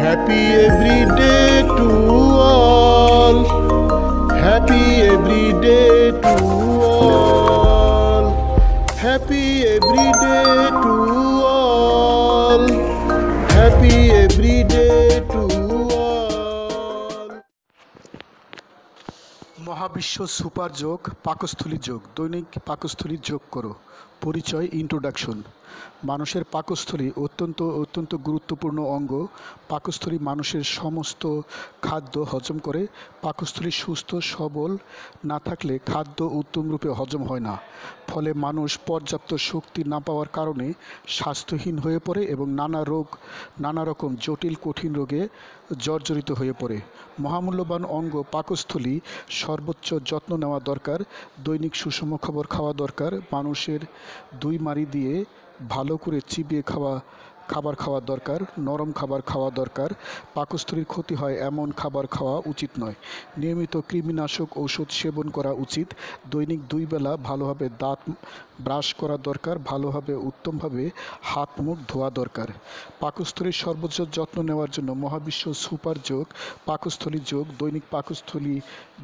Happy every day to all. Happy every day to all. Happy every day to all. Happy every day to all. মহাবিশ্ব super যোগ পাকস্থলী যোগ দৈনিক পাকস্থলী যোগ করো। পরিচয় ইন্ট্রোডাকশন। মানুষের পাকস্থলী অত্যন্ত গুরুত্বপূর্ণ অঙ্গ। পাকস্থলী মানুষের সমস্ত খাদ্য হজম করে। পাকস্থলী সুস্থ সবল না থাকলে খাদ্য উত্তমরূপে হজম হয় না, ফলে মানুষ পর্যাপ্ত শক্তি না পাওয়ার কারণে স্বাস্থ্যহীন হয়ে পড়ে এবং নানা রকম জটিল কঠিন রোগে জর্জরিত হয়ে পড়ে। মহামূল্যবান অঙ্গ পাকস্থলী সর্বোচ্চ যত্ন নেওয়া দরকার। দৈনিক সুষম খাবার খাওয়া দরকার। মানুষের দুই মাড়ি দিয়ে ভালো করে চিবিয়ে খাবার খাওয়া দরকার। নরম খাবার খাওয়া দরকার। পাকস্থলীর ক্ষতি হয় এমন খাবার খাওয়া উচিত নয়। নিয়মিত কৃমিনাশক ঔষধ সেবন করা উচিত। দৈনিক 2 বেলা ভালোভাবে দাঁত ব্রাশ করা দরকার। ভালোভাবে উত্তমভাবে হাত মুখ ধোয়া দরকার। পাকস্থলীর সর্বোচ্চ যত্ন নেওয়ার জন্য মহাবিশ্ব সুপার যোগ পাকস্থলী যোগ দৈনিক পাকস্থলী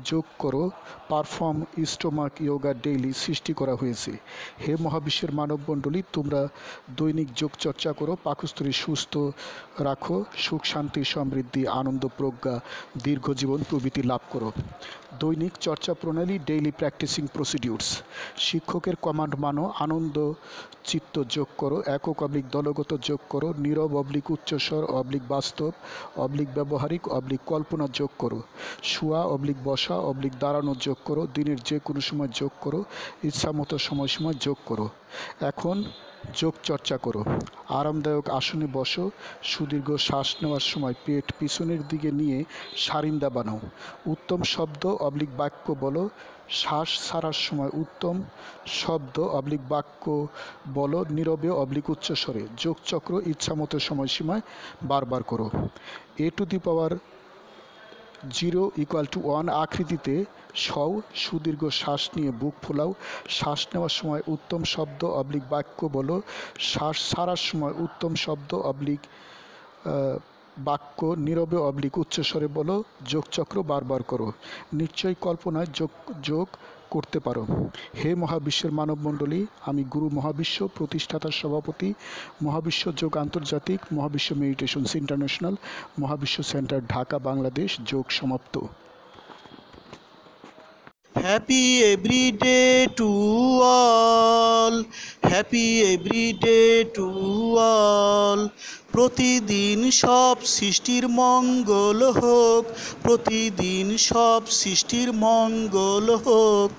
যোগ করো পারফর্ম স্টোমাক ইয়োগা ডেইলি সৃষ্টি করা হয়েছে। হে মহাবিশ্বের মানবমণ্ডলী, তোমরা দৈনিক যোগ চর্চা করো, পাকস্থলী সুস্থ রাখো, সুখ শান্তি সমৃদ্ধি আনন্দ প্রজ্ঞা দীর্ঘজীবন প্রভৃতি লাভ করো। দৈনিক চর্চা প্রণালী ডেইলি প্র্যাকটিসিং প্রসিডিউরস। শিক্ষকের কমান্ড মানো। আনন্দ চিত্ত যোগ করো। একক অবলিক দলগত যোগ করো। নীরব অবলিক উচ্চস্বর অবলিক বাস্তব অবলিক ব্যবহারিক অবলিক কল্পনা যোগ করো। শোয়া অবলিক বসা অবলিক দাঁড়ানো যোগ করো। দিনের যে কোনো সময় যোগ করো। ইচ্ছামতো সময় যোগ করো। এখন যোগ চর্চা করো। আরামদায়ক আসনে বসো। সুদীর্ঘ শ্বাস নেওয়ার সময় পেট পিছনের দিকে নিয়ে সারিন্দা বানাও। উত্তম শব্দ অবলিক বাক্য বলো। শ্বাস ছাড়ার সময় উত্তম শব্দ অবলিক বাক্য বলো, নীরবে অবলিক উচ্চস্বরে। যোগচক্র ইচ্ছামতো সময়সীমায় বারবার করো। a⁻0 = 1 আকৃতিতে শও। সুদীর্ঘ শ্বাস নিয়ে বুক ফোলাও। শ্বাস নেওয়ার সময় উত্তম শব্দ অবলিক বাক্য বলো। শ্বাস ছাড়ার সময় উত্তম শব্দ অবলিক বাক্য নীরবে অবলিক উচ্চস্বরে বলো। যোগচক্র বারবার করো। নিশ্চয়ই কল্পনায় যোগ করতে পারো। হে মহাবিশ্বের মানবমণ্ডলী, আমি গুরু মহাবিশ্ব প্রতিষ্ঠাতার সভাপতি, মহাবিশ্ব যোগ আন্তর্জাতিক, মহাবিশ্ব মেডিটেশনস ইন্টারন্যাশনাল, মহাবিশ্ব সেন্টার, ঢাকা, বাংলাদেশ। যোগ সমাপ্ত। Happy every day to all. Happy every day to all. প্রতিদিন সব সৃষ্টির মঙ্গল হোক। প্রতিদিন সব সৃষ্টির মঙ্গল হোক।